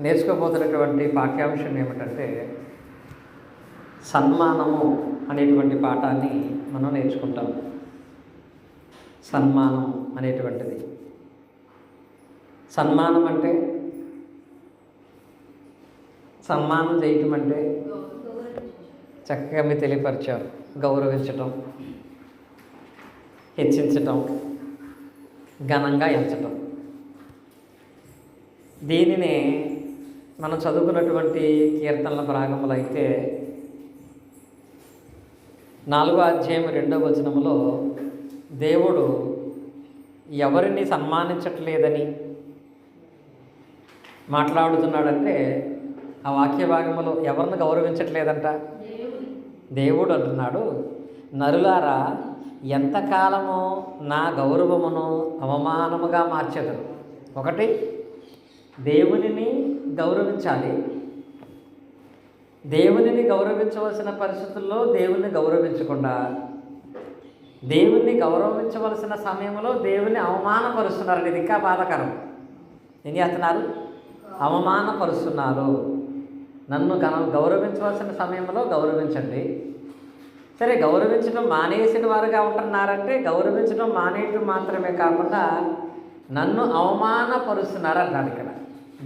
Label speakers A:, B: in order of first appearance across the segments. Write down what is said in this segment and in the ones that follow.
A: నేర్చుకోబోతున్నటువంటి పాఠ్యాంశం ఏమిటంటే సన్మానము అనేటువంటి పాఠాన్ని మనం నేర్చుకుంటాం. సన్మానం అనేటువంటిది, సన్మానం అంటే సన్మానం చేయటం అంటే చక్కగా మీరు తెలియపరిచారు. గౌరవించటం, హెచ్చించటం, ఘనంగా ఎంచటం. దీనినే మనం చదువుకున్నటువంటి కీర్తనల భాగములు అయితే 4వ అధ్యాయం 2వ వచనములో దేవుడు ఎవరిని సన్మానించట్లేదని మాట్లాడుతున్నాడంటే ఆ వాక్య భాగంలో ఎవరిని గౌరవించట్లేదంట. దేవుడు అంటున్నాడు, నరులారా ఎంతకాలమో నా గౌరవమును అవమానముగా మార్చెదరు. ఒకటి, దేవునిని గౌరవించాలి. దేవునిని గౌరవించవలసిన పరిస్థితుల్లో దేవుణ్ణి గౌరవించకుండా, దేవుణ్ణి గౌరవించవలసిన సమయంలో దేవుణ్ణి అవమానపరుస్తున్నారు. ఇది ఇంకా బాధాకరం. ఏం చేస్తున్నారు? అవమానపరుస్తున్నారు. నన్ను గౌరవించవలసిన సమయంలో గౌరవించండి. సరే, గౌరవించడం మానేసిన వారుగా ఉంటున్నారంటే గౌరవించడం మానేయటం మాత్రమే కాకుండా నన్ను అవమానపరుస్తున్నారు అంటాడు ఇక్కడ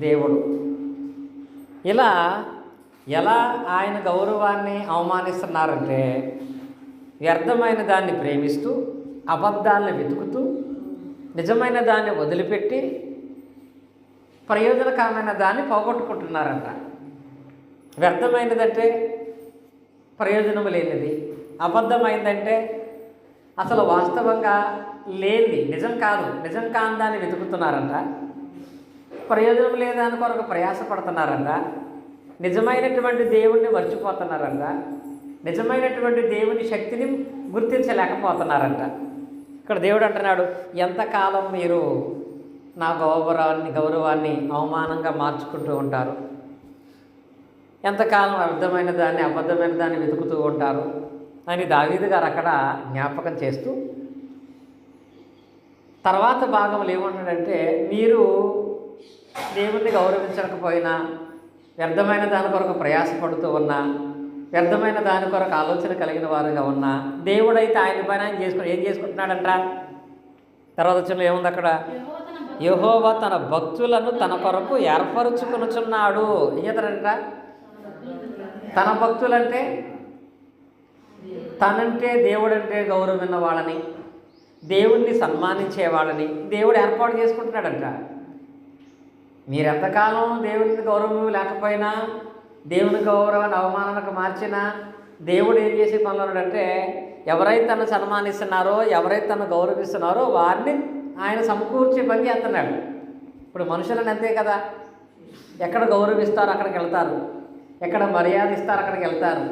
A: దేవుడు. ఇలా ఎలా ఆయన గౌరవాన్ని అవమానిస్తున్నారంటే వ్యర్థమైన దాన్ని ప్రేమిస్తూ, అబద్ధాలను వెతుకుతూ, నిజమైన దాన్ని వదిలిపెట్టి ప్రయోజనకరమైన దాన్ని పోగొట్టుకుంటున్నారంట. వ్యర్థమైనదంటే ప్రయోజనం లేనిది, అబద్ధమైందంటే అసలు వాస్తవంగా లేనిది, నిజం కాదు, నిజం కాని దాన్ని వెతుకుతున్నారంట. ప్రయోజనం లేదాని కొరకు ప్రయాసపడుతున్నారంట. నిజమైనటువంటి దేవుణ్ణి మర్చిపోతున్నారంట. నిజమైనటువంటి దేవుని శక్తిని గుర్తించలేకపోతున్నారంట. ఇక్కడ దేవుడు అంటున్నాడు, ఎంతకాలం మీరు నా గౌరవాన్ని అవమానంగా మార్చుకుంటూ ఉంటారు, ఎంతకాలం అర్థమైన దాన్ని అబద్ధమైన దాన్ని వెతుకుతూ ఉంటారు అని దావీదు గారు అక్కడ జ్ఞాపకం చేస్తూ తర్వాత భాగంలో ఏమంటాడంటే, మీరు దేవుణ్ణి గౌరవించకపోయినా, వ్యర్థమైన దాని కొరకు ప్రయాసపడుతూ ఉన్నా, వ్యర్థమైన దాని కొరకు ఆలోచన కలిగిన వారుగా ఉన్నా, దేవుడైతే ఆయన పైన ఆయన ఏం చేసుకుంటున్నాడంట. తర్వాత వచ్చిన ఏముంది అక్కడ? యెహోవా తన భక్తులను తన కొరకు ఏర్పరుచుకొనుచున్నాడు. ఏం చేస్తాడంట? తన భక్తులంటే తనంటే దేవుడంటే గౌరవం వాళ్ళని, దేవుణ్ణి సన్మానించే వాళ్ళని దేవుడు ఏర్పాటు చేసుకుంటున్నాడంట. మీరెంతకాలం దేవుని గౌరవం లేకపోయినా, దేవుని గౌరవాన్ని అవమానానికి మార్చినా, దేవుడు ఏం చేసే పనులు ఉన్నాడంటే ఎవరైతే తను సన్మానిస్తున్నారో, ఎవరైతే తను గౌరవిస్తున్నారో వారిని ఆయన సమకూర్చే పని చేస్తున్నాడు. ఇప్పుడు మనుషులను అంతే కదా, ఎక్కడ గౌరవిస్తారో అక్కడికి వెళ్తారు, ఎక్కడ మర్యాద ఇస్తారో అక్కడికి వెళ్తారు,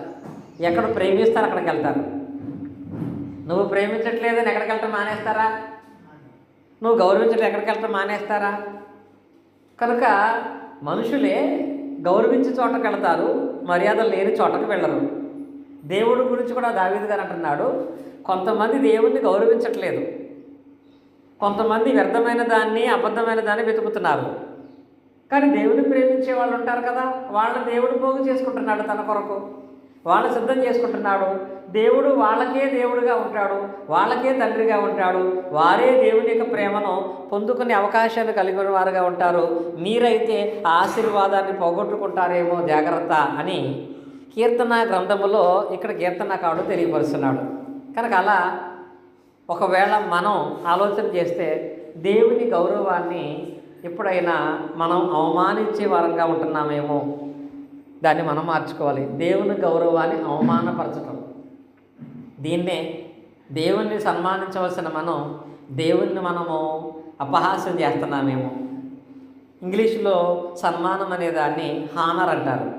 A: ఎక్కడ ప్రేమిస్తారో అక్కడికి వెళ్తారు. నువ్వు ప్రేమించట్లేదని ఎక్కడికి వెళ్ళటం మానేస్తారా? నువ్వు గౌరవించడం ఎక్కడికి వెళ్ళటం మానేస్తారా? కనుక మనుషులే గౌరవించే చోటకు వెళ్తారు, మర్యాదలు లేని చోటకు వెళ్ళరు. దేవుడి గురించి కూడా దావీదు గారు అంటున్నాడు, కొంతమంది దేవుణ్ణి గౌరవించట్లేదు, కొంతమంది వ్యర్థమైన దాన్ని అబద్ధమైన దాన్ని వెతుకుతున్నారు. కానీ దేవుని ప్రేమించే వాళ్ళు ఉంటారు కదా, వాళ్ళని దేవుడు పోగు చేసుకుంటున్నాడు, తన కొరకు వాళ్ళు సిద్ధం చేసుకుంటున్నాడు. దేవుడు వాళ్ళకే దేవుడిగా ఉంటాడు, వాళ్ళకే తండ్రిగా ఉంటాడు, వారే దేవుని యొక్క ప్రేమను పొందుకునే అవకాశాలు కలిగిన వారుగా ఉంటారు. మీరైతే ఆశీర్వాదాన్ని పోగొట్టుకుంటారేమో జాగ్రత్త అని కీర్తన గ్రంథములో ఇక్కడ కీర్తనకారుడు తెలియపరుస్తున్నాడు. కనుక అలా ఒకవేళ మనం ఆలోచన చేస్తే దేవుని గౌరవాన్ని ఎప్పుడైనా మనం అవమానించే వారంగా ఉంటున్నామేమో, దాన్ని మనం మార్చుకోవాలి. దేవుని గౌరవాన్ని అవమానపరచటం, దీన్నే దేవుణ్ణి సన్మానించవలసిన మనం దేవుణ్ణి మనము అపహాస్యం చేస్తున్నామేమో. ఇంగ్లీష్లో సన్మానం అనే దాన్ని హానర్ అంటారు,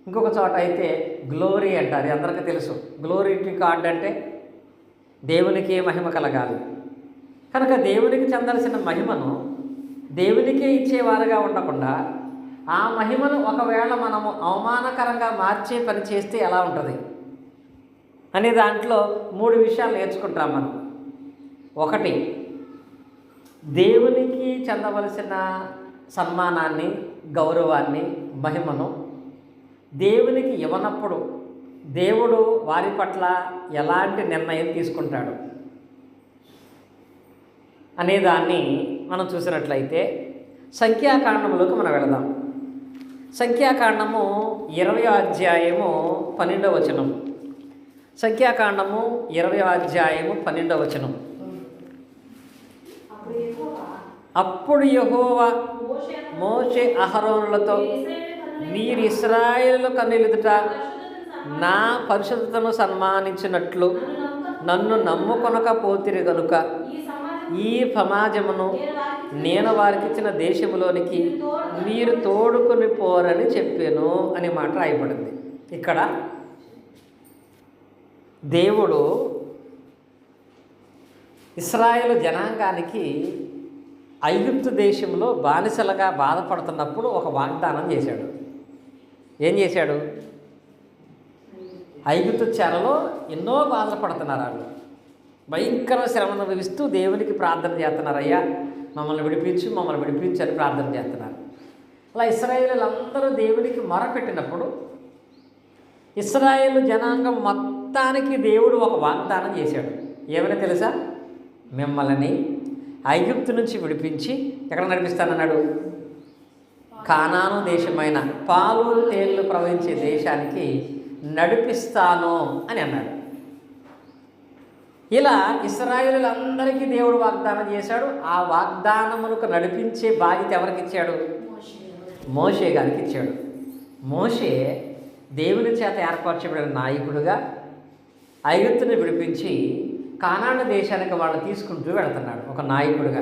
A: ఇంకొక చోట అయితే గ్లోరీ అంటారు. అందరికీ తెలుసు, గ్లోరీ కార్డ్ అంటే దేవునికే మహిమ కలగాలి. కనుక దేవునికి చెందాల్సిన మహిమను దేవునికే ఇచ్చేవారుగా ఉండకుండా ఆ మహిమను ఒకవేళ మనము అవమానకరంగా మార్చే పని చేస్తే ఎలా ఉంటుంది అనే దాంట్లో 3 విషయాలు నేర్చుకుంటాం మనం. ఒకటి, దేవునికి చెందవలసిన సన్మానాన్ని గౌరవాన్ని, మహిమను దేవునికి ఇవ్వనప్పుడు దేవుడు వారి పట్ల ఎలాంటి నిర్ణయం తీసుకుంటాడు అనేదాన్ని మనం చూసినట్లయితే సంఖ్యాకాండములోకి మనం వెళదాం. సంఖ్యాకాండము 20వ అధ్యాయము 12వ వచనం. సంఖ్యాకాండము 20వ అధ్యాయము 12వ వచనం. అప్పుడు యెహోవా మోషే అహరోనులతో, మీరు ఇశ్రాయేలు కన్నులెదుట నా పరిశుద్ధతను సన్మానించినట్లు నన్ను నమ్ముకొనకపోతిరి గనుక ఈ సమాజమును నేను వారికి ఇచ్చిన దేశంలోనికి మీరు తోడుకొని పోరని చెప్పాను అనే మాట రాయబడింది. ఇక్కడ దేవుడు ఇశ్రాయేలు జనాంగానికి ఐగుప్తు దేశంలో బానిసలుగా బాధపడుతున్నప్పుడు ఒక వాగ్దానం చేశాడు. ఏం చేశాడు? ఐగుప్తు చెరలో ఎన్నో బాధలు పడుతున్నారు. వాళ్ళు భయంకర శ్రమను అనుభవిస్తూ దేవునికి ప్రార్థన చేస్తున్నారు. అయ్యా మమ్మల్ని విడిపించు అని ప్రార్థన చేస్తున్నారు. అలా ఇశ్రాయేలులందరూ దేవునికి మొరపెట్టినప్పుడు ఇశ్రాయేలు జనాంగం మొత్తానికి దేవుడు ఒక వాగ్దానం చేశాడు. ఏమైనా తెలుసా? మిమ్మల్ని ఐగుప్తు నుంచి విడిపించి ఎక్కడ నడిపిస్తానన్నాడు? కానాను దేశమైన పాలు తేళ్లు ప్రవహించే దేశానికి నడిపిస్తాను అని అన్నాడు. ఇలా ఇశ్రాయేలులందరికీ దేవుడు వాగ్దానం చేశాడు. ఆ వాగ్దానములకు నడిపించే బాధ్యత ఎవరికి ఇచ్చాడు? మోషే గారికి ఇచ్చాడు. మోషే దేవుని చేత ఏర్పరచబడిన నాయకుడుగా ఐగుప్తుని విడిపించి కానాను దేశానికి వాళ్ళు తీసుకుంటూ వెళుతున్నాడు ఒక నాయకుడిగా.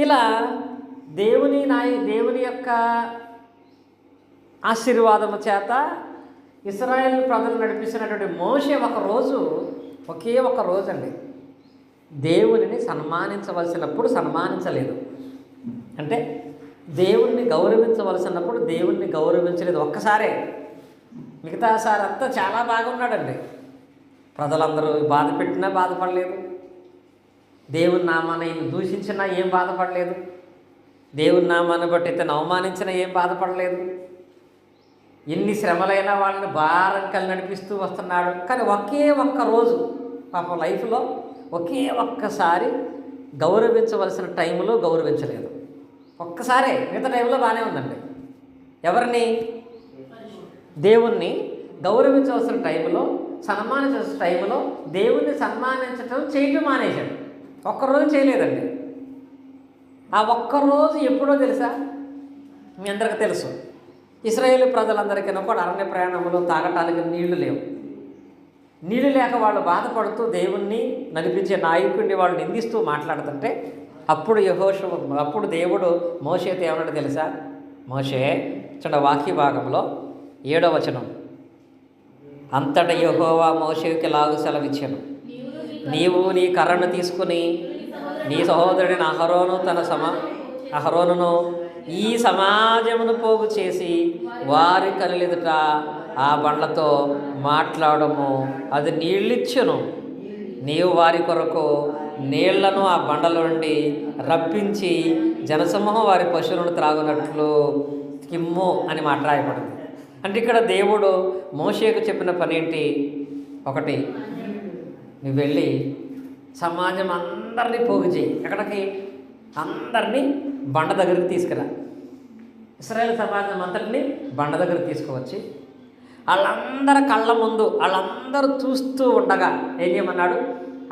A: ఇలా దేవుని యొక్క ఆశీర్వాదము చేత ఇశ్రాయేలు ప్రజలు నడిపిస్తున్నటువంటి మోషే ఒకే ఒక రోజు అండి దేవునిని సన్మానించవలసినప్పుడు సన్మానించలేదు. అంటే దేవుణ్ణి గౌరవించవలసినప్పుడు దేవుణ్ణి గౌరవించలేదు. ఒక్కసారే. మిగతా సారి అంతా చాలా బాగున్నాడండి. ప్రజలందరూ బాధ పెట్టినా బాధపడలేదు. దేవుని నామాన్ని దూషించినా ఏం బాధపడలేదు. దేవుని నామాన్ని బట్టి ఇతను అవమానించినా ఏం బాధపడలేదు. ఎన్ని శ్రమలైనా వాళ్ళని భారంకలు నడిపిస్తూ వస్తున్నాడు. కానీ ఒకే ఒక్క రోజు పాపం లైఫ్లో ఒకే ఒక్కసారి గౌరవించవలసిన టైంలో గౌరవించలేదు. ఒక్కసారే. మిగతా టైంలో బాగానే ఉందండి. ఎవరిని? దేవుణ్ణి గౌరవించవలసిన టైంలో, సన్మానించవలసిన టైంలో దేవుణ్ణి చేయటం మానేశాడు. ఒక్కరోజు చేయలేదండి. ఆ ఒక్కరోజు ఎప్పుడో తెలుసా? మీ అందరికీ తెలుసు. ఇశ్రాయేలు ప్రజలందరికీ కూడా అరణ్య ప్రయాణంలో తాగటానికి నీళ్లు లేవు. నీళ్లు లేక వాళ్ళు బాధపడుతూ దేవుణ్ణి నడిపించే నాయకుడిని వాళ్ళు నిందిస్తూ మాట్లాడుతుంటే అప్పుడు దేవుడు మోషేతో ఏమన్నాడు తెలుసా? మోషే వాక్య భాగంలో 7వ వచనం. అంతటా యెహోవా మోషేకి లాగు సెలవిచ్చాను, నీవు నీ కర్రను తీసుకుని నీ సహోదరుడిని అహరోనును ఈ సమాజమును పోగు చేసి వారి కనులెదుట ఆ బండ్లతో మాట్లాడము, అది నీళ్ళిచ్చును. నీవు వారి కొరకు నీళ్లను ఆ బండల నుండి రప్పించి జనసమూహం వారి పశువులను త్రాగునట్లు కిమ్ము అని మాట్లాడబడింది. అంటే ఇక్కడ దేవుడు మోషేకు చెప్పిన పని ఏంటి? ఒకటి, నువ్వు వెళ్ళి సమాజం అందరినీ పోగు చేయి. ఎక్కడికి? అందరినీ బండ దగ్గరికి తీసుకురా. ఇశ్రాయేలు సమాజం అంతటిని బండ దగ్గరికి తీసుకువచ్చి వాళ్ళందరి కళ్ళ ముందు వాళ్ళందరూ చూస్తూ ఉండగా ఏం చేయమన్నాడు?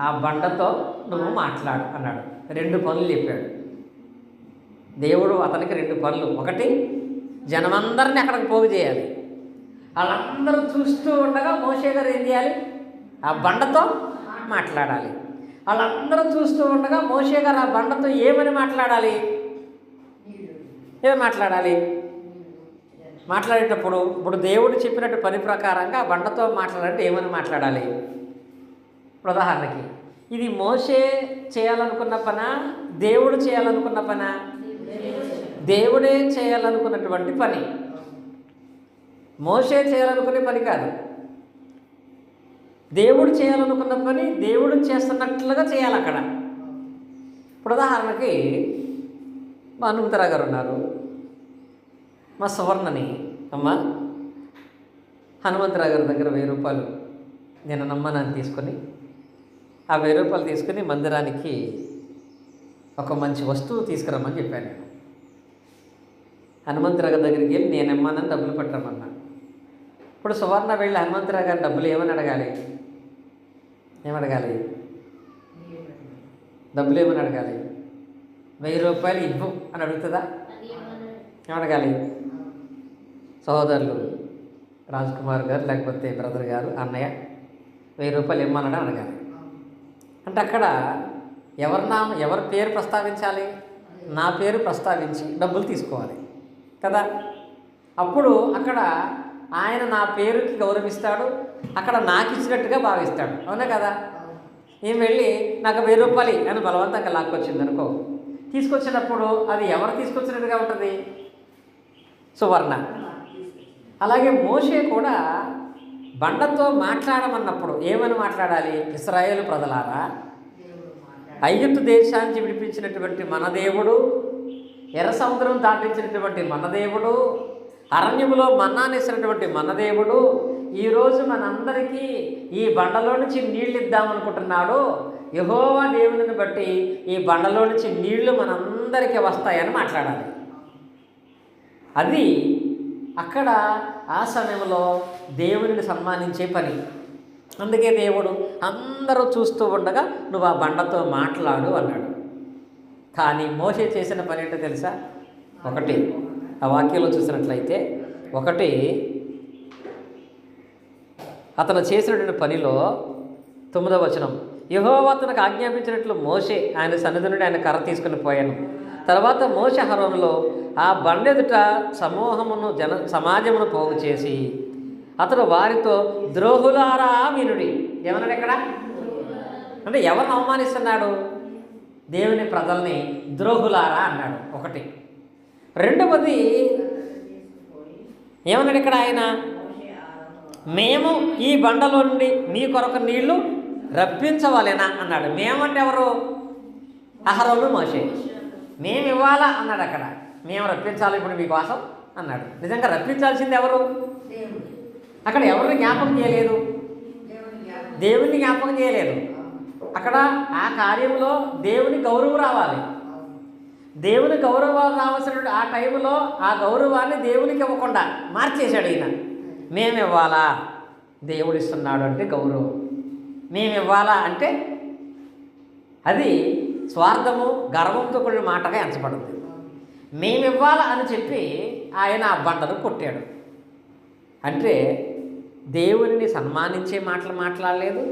A: ఆ బండతో నువ్వు మాట్లాడు అన్నాడు. 2 పనులు చెప్పాడు దేవుడు అతనికి. 2 పనులు. ఒకటి, జనమందరినీ అక్కడికి పోగు చేయాలి. వాళ్ళందరూ చూస్తూ ఉండగా మోషే గారు ఏం చేయాలి? ఆ బండతో మాట్లాడాలి. వాళ్ళందరూ చూస్తూ ఉండగా మోషే గారు ఆ బండతో ఏమని మాట్లాడాలి? మాట్లాడేటప్పుడు ఇప్పుడు దేవుడు చెప్పినట్టు పని ప్రకారంగా ఆ బండతో మాట్లాడాలంటే ఏమని మాట్లాడాలి? ఉదాహరణకి ఇది మోషే చేయాలనుకున్న పనా, దేవుడు చేయాలనుకున్న పనా? దేవుడే చేయాలనుకున్నటువంటి పని. మోషే చేయాలనుకునే పని కాదు. దేవుడు చేయాలనుకున్న పని దేవుడు చేస్తున్నట్లుగా చేయాలి అక్కడ. ఇప్పుడు ఉదాహరణకి మా హనుమంతరావు గారు ఉన్నారు. మా సువర్ణని, అమ్మ హనుమంతరావు గారి దగ్గర 1000 రూపాయలు నేను నమ్మనని తీసుకొని ఆ 1000 రూపాయలు తీసుకుని మందిరానికి ఒక మంచి వస్తువు తీసుకురమ్మని చెప్పాను. నేను హనుమంతరావు గారి దగ్గరికి వెళ్ళి నేను ఇమ్మనని డబ్బులు పట్టరమన్నా. ఇప్పుడు సువర్ణ వెళ్ళి హనుమంతరావు గారి డబ్బులు ఏమని అడగాలి? డబ్బులు ఏమని అడగాలి? 1000 రూపాయలు ఇవ్వు అని అడుగుతుందా? ఏమడగాలి? సహోదరులు రాజ్ కుమార్ గారు లేకపోతే బ్రదర్ గారు, అన్నయ్య 1000 రూపాయలు ఇమ్మనడం అడగాలి. అంటే అక్కడ ఎవరి పేరు ప్రస్తావించాలి? నా పేరు ప్రస్తావించి డబ్బులు తీసుకోవాలి కదా. అప్పుడు అక్కడ ఆయన నా పేరుకి గౌరవిస్తాడు, అక్కడ నాకు ఇచ్చినట్టుగా భావిస్తాడు. అవునా కదా? ఏం వెళ్ళి నాకు 1000 రూపాయలు అని బలవంతంగా లాక్కొచ్చింది అనుకో, తీసుకొచ్చినప్పుడు అది ఎవరు తీసుకొచ్చినట్టుగా ఉంటుంది? సువర్ణ. అలాగే మోషే కూడా బండతో మాట్లాడమన్నప్పుడు ఏమని మాట్లాడాలి? ఇశ్రాయేలు ప్రజలారా, ఐగుప్తు దేశానికి విడిపించినటువంటి మన దేవుడు, ఎర్ర సముద్రం దాటించినటువంటి మన దేవుడు, అరణ్యములో మన్నానేసినటువంటి మన దేవుడు ఈరోజు మనందరికీ ఈ బండలో నుంచి నీళ్ళు ఇద్దామనుకుంటున్నాడు. యెహోవా దేవుని బట్టి ఈ బండలో నుంచి నీళ్లు మనందరికీ వస్తాయని మాట్లాడాలి. అది అక్కడ ఆ సమయంలో దేవుడిని సన్మానించే పని. అందుకే దేవుడు అందరూ చూస్తూ ఉండగా నువ్వు ఆ బండతో మాట్లాడు అన్నాడు. కానీ మోషే చేసిన పని ఏంటో తెలుసా? ఒకటి, ఆ వాక్యంలో చూసినట్లయితే, ఒకటి అతను చేసినటువంటి పనిలో 9వ వచనం, యెహోవా అతనికి ఆజ్ఞాపించినట్లు మోషే ఆయన సన్నిధి నుండి ఆయన కర్ర తీసుకుని పోయాను. తర్వాత మోషే అహరోనులో ఆ బండెదుట సమాజమును పోగు చేసి అతడు వారితో ద్రోహులారా వినుడి. ఏమన్నాడు ఇక్కడ? అంటే ఎవరిని అవమానిస్తున్నాడు? దేవుని ప్రజల్ని ద్రోహులారా అన్నాడు. ఒకటి. రెండవది ఏమన్నాడు ఇక్కడ ఆయన? మేము ఈ బండలో నుండి మీ కొరకు నీళ్లు రప్పించవాలేనా అన్నాడు. మేమంటే ఎవరు? అహరోను, మోషే. మేము ఇవ్వాలా అన్నాడు. అక్కడ మేము రప్పించాలి ఇప్పుడు మీకోసం అన్నాడు. నిజంగా రప్పించాల్సింది ఎవరు? అక్కడ ఎవరిని జ్ఞాపకం చేయలేదు, దేవుణ్ణి జ్ఞాపకం చేయలేదు. అక్కడ ఆ కార్యంలో దేవుని గౌరవం రావాలి. దేవుని గౌరవాలు రావాల్సిన ఆ టైంలో ఆ గౌరవాన్ని దేవునికి ఇవ్వకుండా మార్చేశాడు ఈయన. మేము ఇవ్వాలా, దేవుడు ఇస్తున్నాడు అంటే గౌరవం. మేము ఇవ్వాలా అంటే అది స్వార్థము, గర్వంతో కూడిన మాటగా ఎంచబడింది. మేమివ్వాలా అని చెప్పి ఆయన ఆ బండను కొట్టాడు. అంటే దేవుని సన్మానించే మాటలు మాట్లాడలేదు,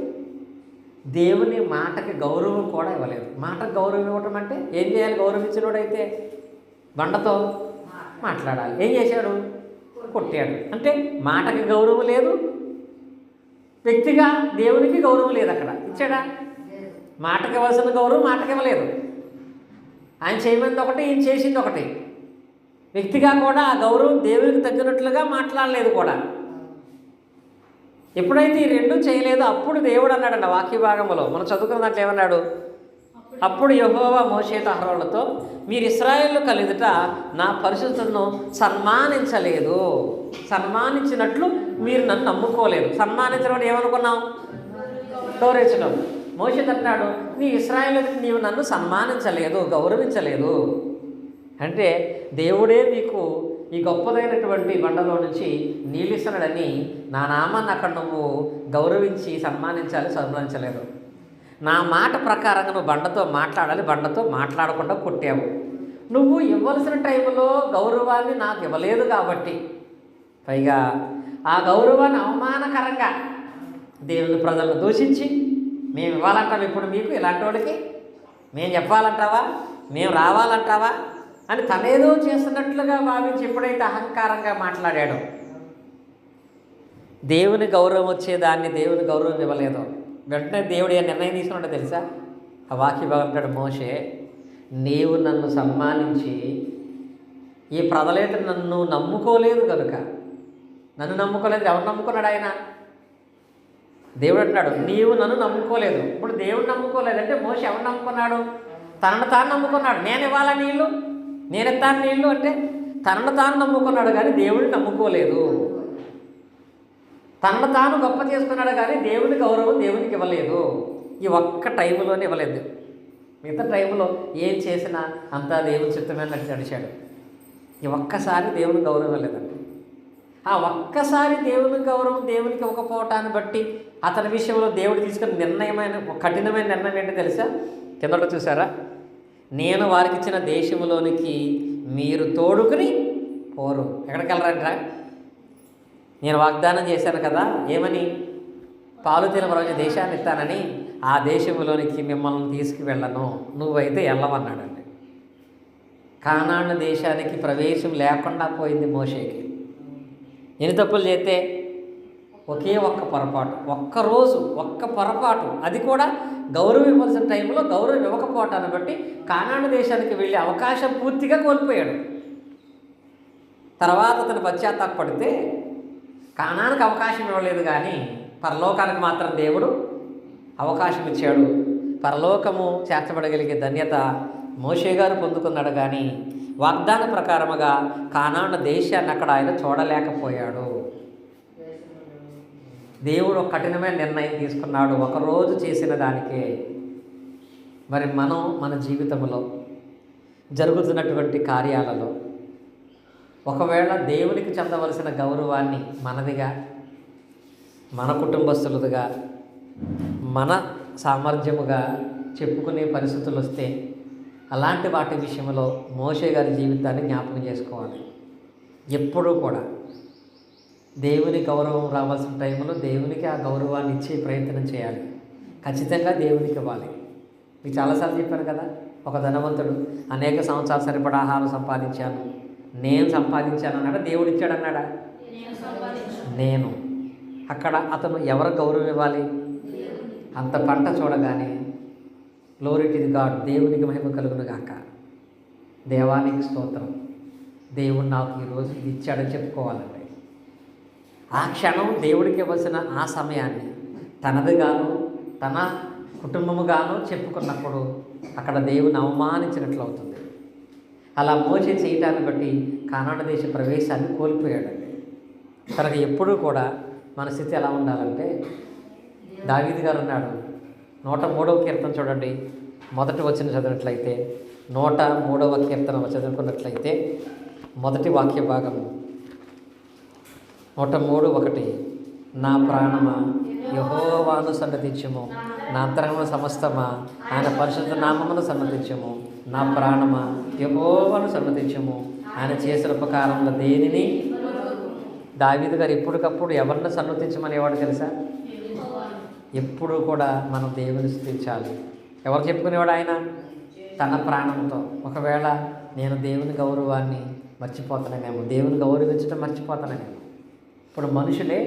A: దేవుని మాటకి గౌరవం కూడా ఇవ్వలేదు. మాటకు గౌరవం ఇవ్వటం అంటే ఏం చేయాలి? గౌరవించినోడైతే బండతో మాట్లాడాలి. ఏం చేశాడు? కొట్టాడు. అంటే మాటకి గౌరవం లేదు, వ్యక్తిగా దేవునికి గౌరవం లేదు. అక్కడ ఇచ్చాడా? మాటకి ఇవ్వాల్సిన గౌరవం మాటకి ఇవ్వలేదు. ఆయన చేయమంది ఒకటి, ఈయన చేసింది ఒకటి. వ్యక్తిగా కూడా ఆ గౌరవం దేవునికి తగ్గినట్లుగా మాట్లాడలేదు కూడా. ఎప్పుడైతే ఈ రెండు చేయలేదో అప్పుడు దేవుడు అన్నాడండి వాక్య భాగంలో మనం చదువుకున్న దాంట్లో ఏమన్నాడు? అప్పుడు యెహోవా మోషేతో అహరోనులతో, మీరు ఇశ్రాయేలు కలిదుట నా పరిశుద్ధతను సన్మానించలేదు, సన్మానించినట్లు మీరు నన్ను నమ్ముకోలేదు. సన్మానించడం ఏమనుకున్నాం? గౌరవించడం. మోషే అంటున్నాడు, నీ ఇశ్రాయేలు నీవు నన్ను సన్మానించలేదు, గౌరవించలేదు. అంటే దేవుడే మీకు ఈ గొప్పదైనటువంటి బండలో నుంచి నీళ్ళు ఇస్తున్నాడని నా నామాన్ని అక్కడ నువ్వు గౌరవించి సన్మానించలేదు. నా మాట ప్రకారంగా నువ్వు బండతో మాట్లాడాలి, బండతో మాట్లాడకుండా కొట్టావు. నువ్వు ఇవ్వాల్సిన టైంలో గౌరవాన్ని నాకు ఇవ్వలేదు కాబట్టి, పైగా ఆ గౌరవాన్ని అవమానకరంగా దేవుని ప్రజలను దూషించి మేము ఇవ్వాలంటావా ఇప్పుడు మీకు ఇలాంటి వాడికి? మేము చెప్పాలంటావా? మేము రావాలంటావా అని తనేదో చేస్తున్నట్లుగా భావించి ఎప్పుడైతే అహంకారంగా మాట్లాడాడో, దేవుని గౌరవం వచ్చేదాన్ని దేవుని గౌరవం ఇవ్వలేదో, వెంటనే దేవుడు ఏ నిర్ణయం తీసుకున్నాడో తెలుసా? ఆ వాక్య భాగంటాడు, మోషే నీవు నన్ను సన్మానించి ఈ ప్రజలైతే నన్ను నమ్ముకోలేదు కనుక, నన్ను నమ్ముకోలేదు. ఎవరు నమ్ముకున్నాడు? ఆయన దేవుడు అంటున్నాడు, నీవు నన్ను నమ్ముకోలేదు. ఇప్పుడు దేవుడు నమ్ముకోలేదంటే మోషే ఎవరు నమ్ముకున్నాడు? తనను తాను నమ్ముకున్నాడు. నేను ఇవ్వాలా నీళ్ళు, నేను ఎత్తాను నీళ్ళు అంటే తనను తాను నమ్ముకున్నాడు కానీ దేవుడిని నమ్ముకోలేదు. తనను తాను గొప్ప చేసుకున్నాడు కానీ దేవుని గౌరవం దేవునికి ఇవ్వలేదు. ఈ ఒక్క టైంలోనే ఇవ్వలేదు. మిగతా టైంలో ఏం చేసినా అంతా దేవుని చిత్తమే నడిచాడు. ఈ ఒక్కసారి దేవుని గౌరవం ఇవ్వలేదండి. ఆ ఒక్కసారి దేవుని గౌరవం దేవునికి ఇవ్వకపోవటాన్ని బట్టి అతని విషయంలో దేవుడు తీసుకున్న కఠినమైన నిర్ణయం ఏంటో తెలుసా? కిందట చూసారా? నేను వారికి ఇచ్చిన దేశంలోనికి మీరు తోడుకుని పోరు. ఎక్కడికి వెళ్ళరంటరా? నేను వాగ్దానం చేశాను కదా, ఏమని? పాలు తేనె దేశాన్ని ఇస్తానని. ఆ దేశంలోనికి మిమ్మల్ని తీసుకువెళ్ళను, నువ్వైతే వెళ్ళవన్నాడండి. కానాను దేశానికి ప్రవేశం లేకుండా పోయింది మోషేకి. ఎన్ని తప్పులు చేస్తే ఒకే ఒక్క పొరపాటు, ఒక్కరోజు ఒక్క పొరపాటు, అది కూడా గౌరవం ఇవ్వాల్సిన టైంలో గౌరవం ఇవ్వకపోవటాన్ని బట్టి కానాను దేశానికి వెళ్ళే అవకాశం పూర్తిగా కోల్పోయాడు. తర్వాత అతను పశ్చాత్తాపడితే కానానికి అవకాశం ఇవ్వలేదు కానీ పరలోకానికి మాత్రం దేవుడు అవకాశం ఇచ్చాడు. పరలోకము చేర్చబడగలిగే ధన్యత మోషే గారు పొందుకున్నాడు కానీ వాగ్దాన ప్రకారముగా కానాను దేశాన్ని అక్కడ ఆయన చూడలేకపోయాడు. దేవుడు ఒక కఠినమైన నిర్ణయం తీసుకున్నాడు ఒకరోజు చేసిన దానికే. మరి మనం మన జీవితంలో జరుగుతున్నటువంటి కార్యాలలో ఒకవేళ దేవునికి చెందవలసిన గౌరవాన్ని మనదిగా, మన కుటుంబస్తులదిగా, మన సామర్థ్యముగా చెప్పుకునే పరిస్థితులు వస్తే అలాంటి వాటి విషయంలో మోషే గారి జీవితాన్ని జ్ఞాపకం చేసుకోవాలి. ఎప్పుడూ కూడా దేవుని గౌరవం రావాల్సిన టైంలో దేవునికి ఆ గౌరవాన్ని ఇచ్చే ప్రయత్నం చేయాలి. ఖచ్చితంగా దేవునికి ఇవ్వాలి. మీకు చాలాసార్లు చెప్పాను కదా, ఒక ధనవంతుడు అనేక సంవత్సరాలు సరిపడా ఆహారం సంపాదించాను, నేను సంపాదించాను అన్నాడా? దేవుడు ఇచ్చాడు అన్నాడా? నేను. అక్కడ అతను ఎవరు గౌరవం ఇవ్వాలి? అంత పంట చూడగానే గ్లోరీ టు ది గాడ్, దేవునికి మహిమ కలుగును గాక, దేవానికి స్తోత్రం, దేవుడు నాకు ఈరోజు ఇది ఇచ్చాడని చెప్పుకోవాలండి. ఆ క్షణం దేవుడికి ఇవ్వాల్సిన ఆ సమయాన్ని తనదిగాను తన కుటుంబముగాను చెప్పుకున్నప్పుడు అక్కడ దేవుని అవమానించినట్లు అవుతుంది. అలా మోసే చేయటాన్ని బట్టి కానాను దేశ ప్రవేశాన్ని కోల్పోయాడండి. తనకు ఎప్పుడూ కూడా మన స్థితి ఎలా ఉండాలంటే, దావీదు గారు ఉన్నాడు, 103వ కీర్తన చూడండి, మొదటి వచనం చదివినట్లయితే, 103వ కీర్తన చదువుకున్నట్లయితే మొదటి వాక్య భాగము 103:1, నా ప్రాణమా యెహోవాను సన్నతించుము, నా అంతరంగమున సమస్తమా ఆయన పరిశుద్ధ నామమును సన్నతించుము, నా ప్రాణమా యెహోవాను సన్నతించుము, ఆయన చేసిన ఉపకారంలో దేనిని. దావీదు గారు ఎప్పటికప్పుడు ఎవరిని సన్నతించమనేవాడు తెలుసా? ఎప్పుడు కూడా మనం దేవుని స్తుతించాలి. ఎవరు చెప్పుకునేవాడు? ఆయన తన ప్రాణంతో. ఒకవేళ నేను దేవుని గౌరవాన్ని మర్చిపోతానేమో, దేవుని గౌరవించడం మర్చిపోతానేమో. ఇప్పుడు మనుషులే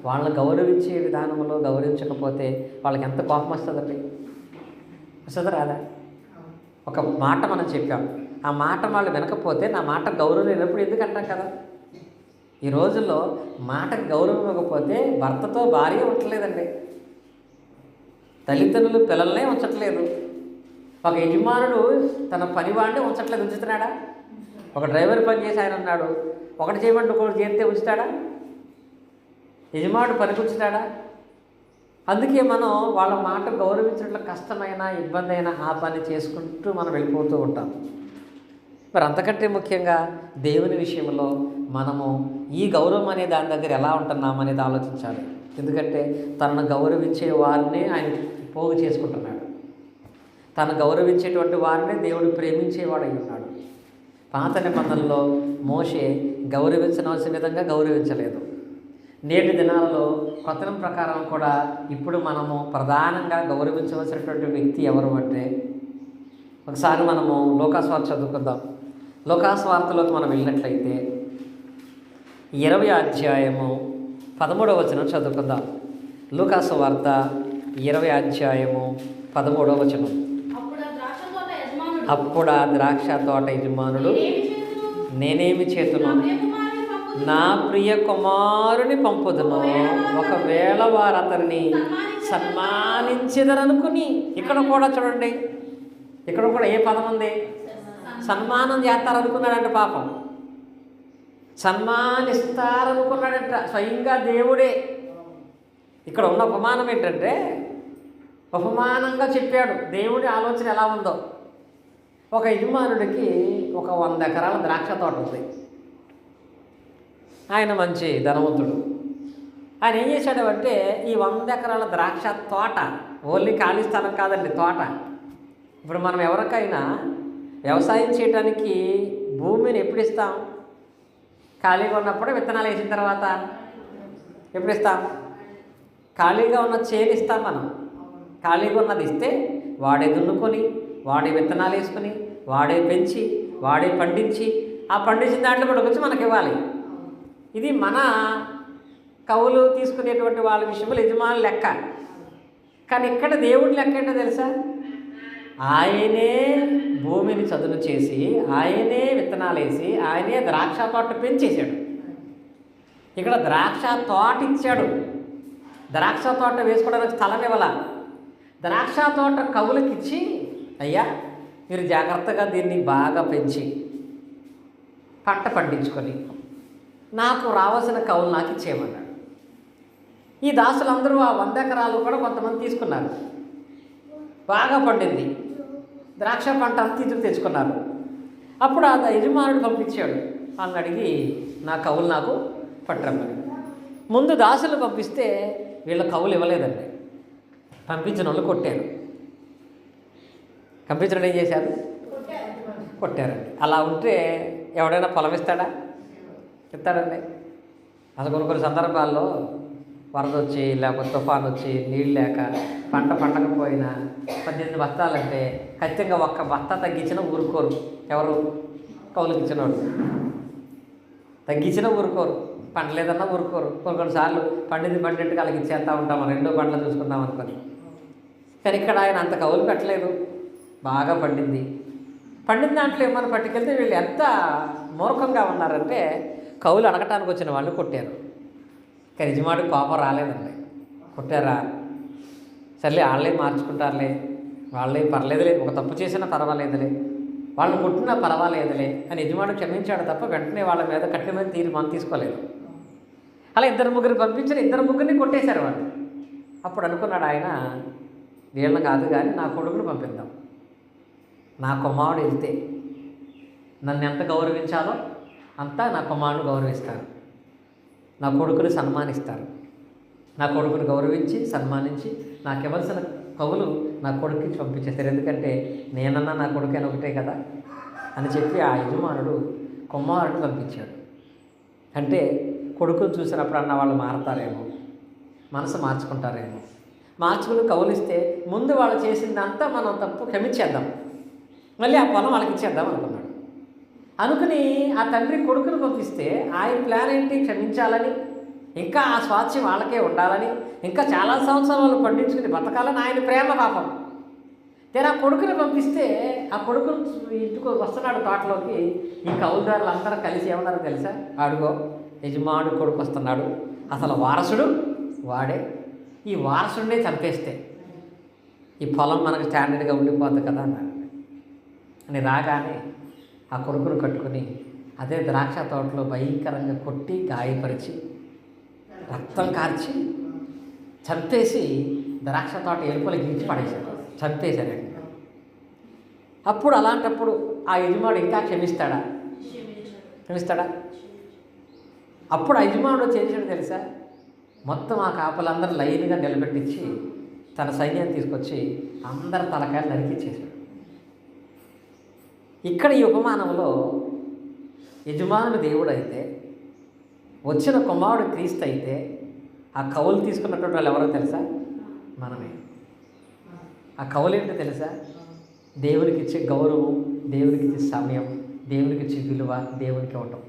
A: వాళ్ళని గౌరవించే విధానంలో గౌరవించకపోతే వాళ్ళకి ఎంత కోపం వస్తుందండి? వస్తుందా రాదా? ఒక మాట మనం చెప్పాం, ఆ మాట వాళ్ళు వినకపోతే నా మాట గౌరవం లేనప్పుడు ఎందుకు అంటాం కదా. ఈ రోజుల్లో మాటకు గౌరవం ఇవ్వకపోతే భర్తతో భార్య ఉండలేదండి, తల్లిదండ్రులు పిల్లల్నే ఉంచట్లేదు, ఒక యజమానుడు తన పనివాడిని ఉంచుతున్నాడా? ఒక డ్రైవర్ పని చేసి ఆయన ఉన్నాడు, ఒకటి చేయమంటే ఒకటి చేస్తే ఉంచుతాడా? యజమానుడు పనికి ఉంచుతాడా? అందుకే మనం వాళ్ళ మాట గౌరవించడంలో కష్టమైన ఇబ్బంది అయినా ఆ పని చేసుకుంటూ మనం వెళ్ళిపోతూ ఉంటాం. మరి అంతకంటే ముఖ్యంగా దేవుని విషయంలో మనము ఈ గౌరవం అనే దాని దగ్గర ఎలా ఉంటున్నాం అనేది ఆలోచించాలి. ఎందుకంటే తనను గౌరవించే వారిని ఆయన పోగు చేసుకుంటున్నాడు. తను గౌరవించేటువంటి వారిని దేవుడు ప్రేమించేవాడు అయి ఉన్నాడు. పాత నిబంధనలో మోషే గౌరవించవలసిన విధంగా గౌరవించలేదు. నేటి దినాలలో కొత్త ప్రకారం కూడా ఇప్పుడు మనము ప్రధానంగా గౌరవించవలసినటువంటి వ్యక్తి ఎవరు అంటే, ఒకసారి మనము లోకాస్వార్త చదువుకుందాం. లోకాస్వార్తలోకి మనం వెళ్ళినట్లయితే 20వ అధ్యాయము 13వ వచనం చదువుకుందాం. లోకాస్వార్త 20వ అధ్యాయము 13వ వచనం. అప్పుడు ఆ ద్రాక్ష తోట యజమానుడు, నేనేమి చేతును, నా ప్రియ కుమారుని పంపుదును, ఒకవేళ వారు అతన్ని సన్మానించదరనుకుని. ఇక్కడ కూడా చూడండి, ఇక్కడ కూడా ఏ పదం ఉంది? సన్మానం చేస్తారనుకున్నాడంటే పాపం. సన్మానిస్తారనుకున్నాడంట స్వయంగా దేవుడే. ఇక్కడ ఉన్న ఉపమానం ఏంటంటే, ఉపమానంగా చెప్పాడు దేవుడి ఆలోచన ఎలా ఉందో. ఒక యజమానుడికి ఒక 100 ఎకరాల ద్రాక్ష తోట ఉంది. ఆయన మంచి ధనవంతుడు. ఆయన ఏం చేశాడు అంటే, ఈ 100 ఎకరాల ద్రాక్ష తోట, ఓన్లీ ఖాళీ స్థలం కాదండి, తోట. ఇప్పుడు మనం ఎవరికైనా వ్యవసాయం చేయడానికి భూమిని ఎప్పుడు ఇస్తాం? ఖాళీగా ఉన్నప్పుడు, విత్తనాలు వేసిన తర్వాత ఎప్పుడు ఇస్తాం? ఖాళీగా ఉన్న చేను ఇస్తాం మనం. ఖాళీగా ఉన్నది ఇస్తే వాడే దున్నుకొని, వాడే విత్తనాలు వేసుకొని, వాడే పెంచి, వాడే పండించి, ఆ పండించిన దాంట్లో కూడా వచ్చి మనకి ఇవ్వాలి. ఇది మన కవులు తీసుకునేటువంటి వాళ్ళ విషయంలో యజమాని లెక్క. కానీ ఇక్కడ దేవుడి లెక్క ఏంటో తెలుసా? ఆయనే భూమిని చదును చేసి, ఆయనే విత్తనాలు వేసి, ఆయనే ద్రాక్ష తోట పెంచేశాడు. ఇక్కడ ద్రాక్ష తోట ఇచ్చాడు. ద్రాక్ష తోట వేసుకోవడానికి స్థలం ఇవ్వాల. ద్రాక్ష తోట కవులకి ఇచ్చి, అయ్యా మీరు జాగ్రత్తగా దీన్ని బాగా పెంచి పంట పండించుకొని నాకు రావాల్సిన కవులు నాకు ఇచ్చేయమన్నాడు. ఈ దాసులందరూ ఆ 100 ఎకరాలు కూడా కొంతమంది తీసుకున్నారు. బాగా పండింది, ద్రాక్ష పంట అంతా ఇద్దరు తెచ్చుకున్నారు. అప్పుడు ఆ యజమానుడు పంపించాడు, వాళ్ళని అడిగి నా కవులు నాకు పట్టరమ్మని. ముందు దాసులు పంపిస్తే వీళ్ళ కవులు ఇవ్వలేదండి. పంపించిన వాళ్ళు కొట్టారు. పంపించడం ఏం చేశారు? కొట్టారండి. అలా ఉంటే ఎవడైనా పొలం ఇస్తాడా? ఇస్తాడండి. అసలు కొన్ని సందర్భాల్లో వరద వచ్చి, లేకపోతే తుఫాన్ వచ్చి, నీళ్ళు లేక పంట పండకపోయినా 18 బస్తాలంటే ఖచ్చితంగా ఒక్క బస్తా తగ్గించినా ఊరుకోరు. ఎవరు? కౌలుకి ఇచ్చినవాడు. తగ్గించినా ఊరుకోరు, పండలేదన్నా ఊరుకోరు. కొన్నిసార్లు పండినట్టుగా వాళ్ళకి ఇచ్చేస్తూ ఉంటాం, 2 పంటలు చూసుకుందాం అనుకొని. కానీ ఇక్కడ ఆయన అంత కౌలు పెట్టలేదు. బాగా పండింది. పండిన దాంట్లో ఏమన్నా పట్టుకెళ్తే వీళ్ళు ఎంత మూర్ఖంగా ఉన్నారంటే, కౌలు అడగటానికి వచ్చిన వాళ్ళు కొట్టారు. కానీ యజమానుడికి కోపం రాలేదండి. కొట్టారా, సర్లే వాళ్ళే మార్చుకుంటారులే, వాళ్ళే పర్లేదులే, ఒక తప్పు చేసినా పర్వాలేదులే, వాళ్ళు కొట్టినా పర్వాలేదులే అని యజమానుడు క్షమించాడు తప్ప వెంటనే వాళ్ళ మీద కఠినమైన తీర్మానం తీసుకోలేదు. అలా 2-3 పంపించిన 2-3ని కొట్టేశారు వాళ్ళు. అప్పుడు అనుకున్నాడు ఆయన, వీళ్ళని కాదు కానీ నా కొడుకుని పంపిద్దాం. నా కుమారుడు వెళ్తే నన్ను ఎంత గౌరవించాలో అంతా నా కుమారుడు గౌరవిస్తారు, నా కొడుకుని సన్మానిస్తారు. నా కొడుకుని గౌరవించి సన్మానించి నాకు ఇవ్వాల్సిన కవులు నా కొడుకుకి పంపించేస్తారు. ఎందుకంటే నేనన్నా నా కొడుకైనా ఒకటే కదా అని చెప్పి ఆ యజమానుడు కుమారుడిని పంపించాడు. అంటే కొడుకుని చూసినప్పుడు అన్న వాళ్ళు మారతారేమో, మనసు మార్చుకుంటారేమో. మార్చుకుని కవులిస్తే ముందు వాళ్ళు చేసిందంతా మనం తప్పు క్షమించేద్దాం, మళ్ళీ ఆ పొలం వాళ్ళకి ఇచ్చేద్దాం అనుకున్నాడు. అనుకుని ఆ తండ్రి కొడుకును పంపిస్తే ఆయన ప్లాన్ ఏంటి? క్షమించాలని, ఇంకా ఆ స్వాస్థ్యం వాళ్ళకే ఉండాలని, ఇంకా చాలా సంవత్సరాలు వాళ్ళు పండించుకుని బతకాలని ఆయన ప్రేమ పాపం. తీరా కొడుకుని పంపిస్తే ఆ కొడుకును ఇంటికి వస్తున్నాడు తోటలోకి. ఈ కౌలుదారులు అందరూ కలిసి ఏమన్నారో తెలుసా? అడుగో యజమానుడు కొడుకు వస్తున్నాడు, అసలు వారసుడు వాడే, ఈ వారసుడినే చంపేస్తే ఈ పొలం మనకు స్టాండర్డ్గా ఉండిపోద్ది కదా అన్నాడు. అని రాగానే ఆ కొడుకును కట్టుకుని అదే ద్రాక్ష తోటలో భయంకరంగా కొట్టి గాయపరిచి రక్తం కార్చి చంపేసి ద్రాక్ష తోట ఎలుకలు గిరిచి పడేశారు, చంపేశారండి. అప్పుడు అలాంటప్పుడు ఆ యజమానుడు ఇంకా క్షమిస్తాడా? అప్పుడు ఆ యజమానుడు చేసాడు తెలుసా? మొత్తం ఆ కాపలందరూ లైన్గా నిలబెట్టించి తన సైన్యాన్ని తీసుకొచ్చి అందరి తలకాయలు నరికిచ్చేశాడు. ఇక్కడ ఈ ఉపమానంలో యజమానుడు దేవుడు అయితే, వచ్చిన కుమారుడు క్రీస్తు అయితే, ఆ కవులు తీసుకున్నటువంటి వాళ్ళు ఎవరో తెలుసా? మనమే. ఆ కవులు ఏంటో తెలుసా? దేవునికి ఇచ్చే గౌరవం, దేవునికి ఇచ్చే సమయం, దేవునికి ఇచ్చే విలువ దేవునికి ఇవ్వటం.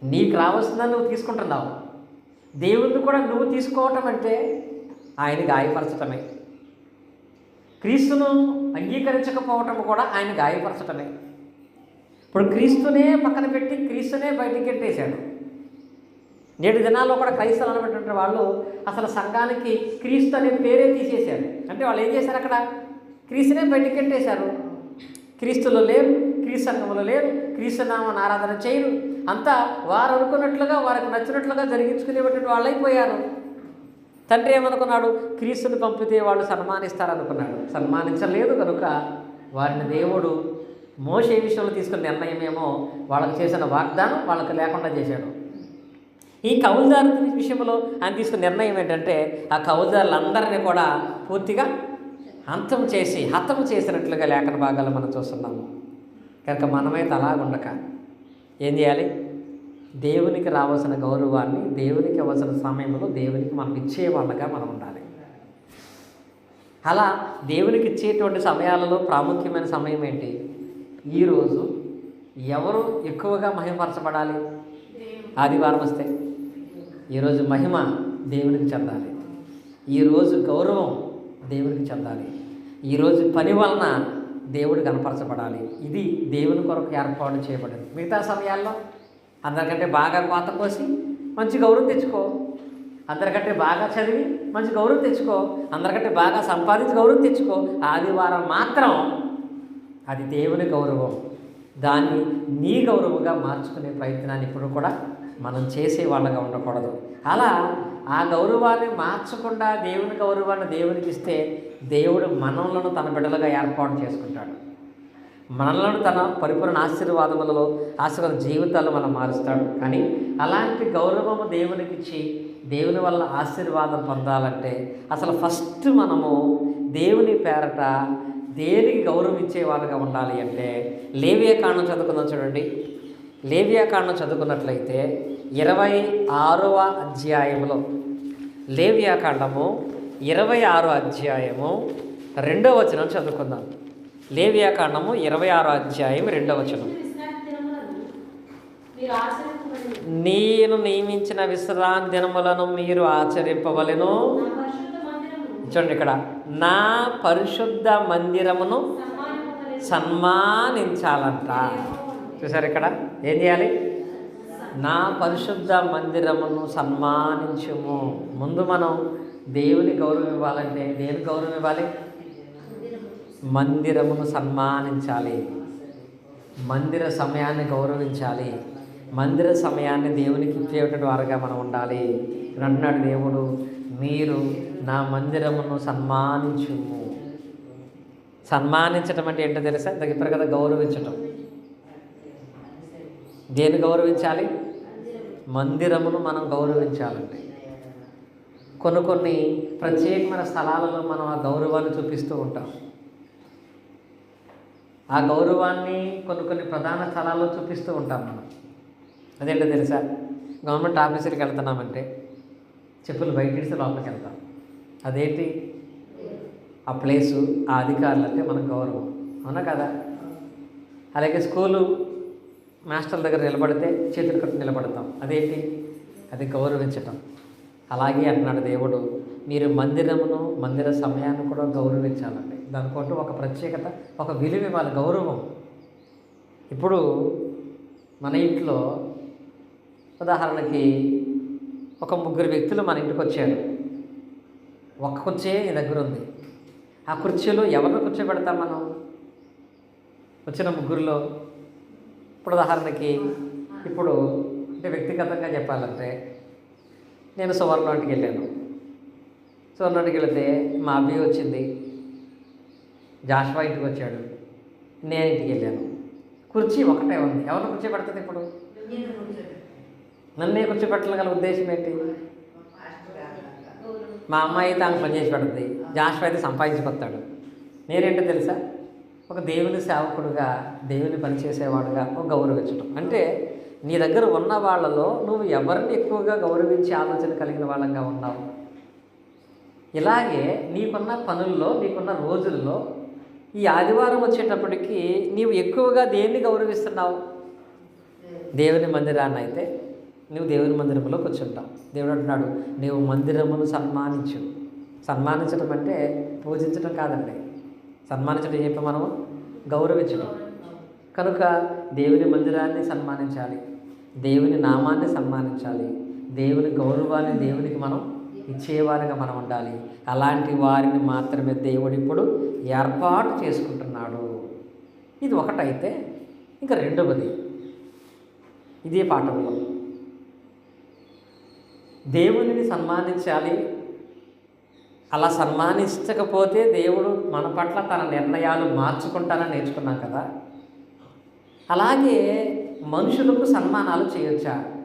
A: నీకు రావాల్సిందని నువ్వు తీసుకుంటున్నావు, దేవుడిని కూడా నువ్వు తీసుకోవటం అంటే ఆయన గాయపరచటమే. క్రీస్తును అంగీకరించకపోవటం కూడా ఆయన గాయపరచటమే. ఇప్పుడు క్రీస్తునే పక్కన పెట్టి క్రీస్తునే బయటికి గెట్టేశాడు. నేటి దినాల్లో కూడా క్రైస్తవులు అనేటువంటి వాళ్ళు అసలు సంఘానికి క్రీస్తు అనే పేరే తీసేశారు. అంటే వాళ్ళు ఏం చేశారు? అక్కడ క్రీస్తునే బయటికి గెట్టేశారు. క్రీస్తులో లేరు, క్రీస్తు సంఘంలో లేరు, క్రీస్తు నామని ఆరాధన చేయరు, అంతా వారు అనుకున్నట్లుగా వారికి నచ్చినట్లుగా జరిగించుకునేటువంటి వాళ్ళు అయిపోయారు. తండ్రి ఏమనుకున్నాడు? క్రీస్తుని పంపితే వాళ్ళు సన్మానిస్తారనుకున్నాడు. సన్మానించలేదు కనుక వారిని దేవుడు మోషే విషయంలో తీసుకున్న నిర్ణయం ఏమో వాళ్ళకి చేసిన వాగ్దానం వాళ్ళకి లేకుండా చేశాడు. ఈ కౌలుదారు విషయంలో ఆయన తీసుకున్న నిర్ణయం ఏంటంటే ఆ కౌలుదారులందరినీ కూడా పూర్తిగా హతం చేసినట్లుగా లేఖన భాగాలు మనం చూస్తున్నాము. కనుక మనమైతే అలాగుండక ఏం చేయాలి? దేవునికి రావాల్సిన గౌరవాన్ని దేవునికి ఇవ్వాల్సిన సమయంలో దేవునికి మనం ఇచ్చే వాళ్ళగా మనం ఉండాలి. అలా దేవునికి ఇచ్చేటువంటి సమయాలలో ప్రాముఖ్యమైన సమయం ఏంటి? ఈరోజు ఎవరు ఎక్కువగా మహిమపరచబడాలి? ఆదివారం వస్తే ఈరోజు మహిమ దేవునికి చెందాలి, ఈరోజు గౌరవం దేవునికి చెందాలి, ఈరోజు పని వలన దేవుడు కనపరచబడాలి. ఇది దేవుని కొరకు ఏర్పాటు చేయబడింది. మిగతా సమయాల్లో అందరికంటే బాగా కోత కోసి మంచి గౌరవం తెచ్చుకో, అందరికంటే బాగా చదివి మంచి గౌరవం తెచ్చుకో, అందరికంటే బాగా సంపాదించి గౌరవం తెచ్చుకో. ఆదివారం మాత్రం అది దేవుని గౌరవం, దాన్ని నీ గౌరవంగా మార్చుకునే ప్రయత్నాన్ని ఇప్పుడు కూడా మనం చేసే వాళ్ళగా ఉండకూడదు. అలా ఆ గౌరవాన్ని మార్చకుండా దేవుని గౌరవాన్ని దేవునికి ఇస్తే దేవుడు మనలను తన బిడ్డలుగా ఏర్పాటు చేసుకుంటాడు. మనలను తన పరిపూర్ణ ఆశీర్వాద జీవితాలు మనం మారుస్తాడు. కానీ అలాంటి గౌరవము దేవునికి ఇచ్చి దేవుని వల్ల ఆశీర్వాదం పొందాలంటే అసలు ఫస్ట్ మనము దేవుని పేరట దేనికి గౌరవం ఇచ్చేవారుగా ఉండాలి అంటే లేవియాకాండం చదువుకుందాం. చూడండి, లేవియాకాండం చదువుకున్నట్లయితే 26వ అధ్యాయంలో, లేవియాకాండము 26వ అధ్యాయము 2వ వచనం చదువుకుందాం. లేవియాకాండము 26వ అధ్యాయం 2వ వచనం. నేను నియమించిన విశ్రాంతి దినములను మీరు ఆచరింపవలెను. చూడండి, ఇక్కడ నా పరిశుద్ధ మందిరమును సన్మానించాలంట. చూసారు, ఇక్కడ ఏం చేయాలి? నా పరిశుద్ధ మందిరమును సన్మానించుము. ముందు మనం దేవుని గౌరవం ఇవ్వాలంటే దేని గౌరవం ఇవ్వాలి? మందిరమును సన్మానించాలి, మందిర సమయాన్ని గౌరవించాలి, మందిర సమయాన్ని దేవునికి ఇచ్చేటువంటి వారుగా మనం ఉండాలి. అంటున్నాడు దేవుడు, మీరు నా మందిరమును సన్మానించుము. సన్మానించడం అంటే ఏంటో తెలుసా? దగ్గర కదా గౌరవించటం. దేన్ని గౌరవించాలి? మందిరమును మనం గౌరవించాలంటే కొన్ని ప్రత్యేకమైన స్థలాలలో మనం ఆ గౌరవాన్ని చూపిస్తూ ఉంటాం. ఆ గౌరవాన్ని కొన్ని ప్రధాన స్థలాల్లో చూపిస్తూ ఉంటాం మనం. అదేంటో తెలుసా? గవర్నమెంట్ ఆఫీసులకు వెళ్తున్నామంటే చెప్పులు బయటిడిస్తే లోపలికి వెళ్తాం. అదేంటి? ఆ ప్లేసు, ఆ అధికారులు అంటే మనకు గౌరవం, అవునా కదా? అలాగే స్కూలు మాస్టర్ల దగ్గర నిలబడితే చేతులు కట్టు నిలబడతాం. అదేంటి? అది గౌరవించటం. అలాగే అంటున్నాడు దేవుడు, మీరు మందిరమును మందిర సమయాన్ని కూడా గౌరవించాలండి. దానికంటూ ఒక ప్రత్యేకత, ఒక విలువ ఇవ్వాలి, గౌరవం. ఇప్పుడు మన ఇంట్లో ఉదాహరణకి ఒక 3 వ్యక్తులు మన ఇంటికి వచ్చారు. ఒక్క కుర్చీ నీ దగ్గర ఉంది. ఆ కుర్చీలో ఎవరిని కూర్చోబెడతాం మనం? వచ్చిన 3లో ఇప్పుడు ఉదాహరణకి ఇప్పుడు అంటే వ్యక్తిగతంగా చెప్పాలంటే నేను సువర్ణంటికి వెళ్ళాను. సువర్ణంటికి వెళితే మా అబ్బాయి వచ్చింది, జాషువా ఇంటికి వచ్చాడు, నేను ఇంటికి వెళ్ళాను. కుర్చీ ఒకటే ఉంది. ఎవరిని కూర్చోబెడుతుంది? ఇప్పుడు నన్నే కూర్చోబెట్టగల ఉద్దేశం ఏంటి? మా అమ్మాయి అయితే ఆమె పనిచేసి పెడుతుంది, జాషువా అయితే సంపాదించుకొస్తాడు. నేనేంటో తెలుసా? ఒక దేవుని సేవకుడుగా, దేవుని పనిచేసేవాడుగా ఒక గౌరవించడం అంటే నీ దగ్గర ఉన్న వాళ్ళలో నువ్వు ఎవరిని ఎక్కువగా గౌరవించే ఆలోచన కలిగిన వాళ్ళంగా ఉన్నావు. ఇలాగే నీకున్న పనుల్లో, నీకున్న రోజుల్లో ఈ ఆదివారం వచ్చేటప్పటికి నీవు ఎక్కువగా దేన్ని గౌరవిస్తున్నావు? దేవుని మందిరాన్ని అయితే నువ్వు దేవుని మందిరంలో కూర్చుంటావు. దేవుడు అంటున్నాడు, నీవు మందిరమును సన్మానించు. సన్మానించడం అంటే పూజించడం కాదండి. సన్మానించడం చెప్పి మనము గౌరవించడం. కనుక దేవుని మందిరాన్ని సన్మానించాలి, దేవుని నామాన్ని సన్మానించాలి, దేవుని గౌరవాన్ని దేవునికి మనం ఇచ్చేవారిగా మనం ఉండాలి. అలాంటి వారిని మాత్రమే దేవుడు ఇప్పుడు ఏర్పాటు చేసుకుంటున్నాడు. ఇది ఒకటైతే ఇంకా రెండవది ఇదే పాఠంలో దేవునిని సన్మానించాలి. అలా సన్మానించకపోతే దేవుడు మన పట్ల తన నిర్ణయాలు మార్చుకుంటానని నేర్చుకున్నాం కదా. అలాగే మనుషులకు సన్మానాలు చేయొచ్చా?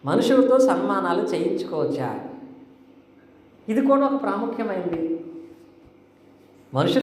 A: మనుషులతో సన్మానాలు చేయించుకోవచ్చా? ఇది కూడా ఒక ప్రాముఖ్యమైనది. మనుషులు